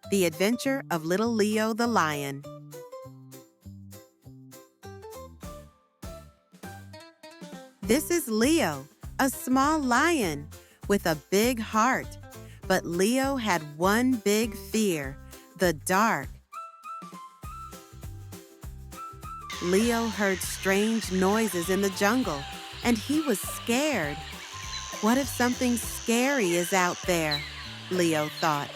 The Adventure of Little Leo the Lion. This is Leo, a small lion with a big heart. But Leo had one big fear, the dark. Leo heard strange noises in the jungle, and he was scared. What if something scary is out there? Leo thought.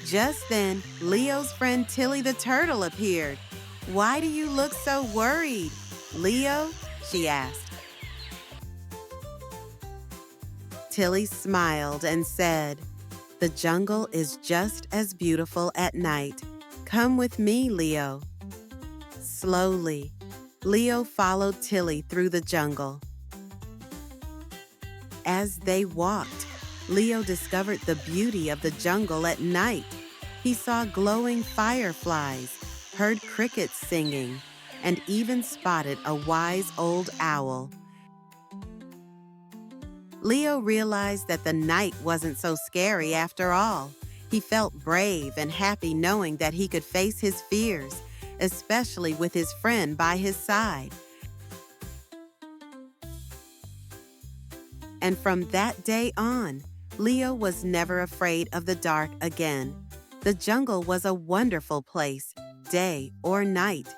Just then, Leo's friend Tilly the turtle appeared. "Why do you look so worried, Leo?" she asked. Tilly smiled and said, "The jungle is just as beautiful at night. Come with me, Leo." Slowly, Leo followed Tilly through the jungle. As they walked, Leo discovered the beauty of the jungle at night. He saw glowing fireflies, heard crickets singing, and even spotted a wise old owl. Leo realized that the night wasn't so scary after all. He felt brave and happy knowing that he could face his fears, especially with his friend by his side. And from that day on, Leo was never afraid of the dark again. The jungle was a wonderful place, day or night.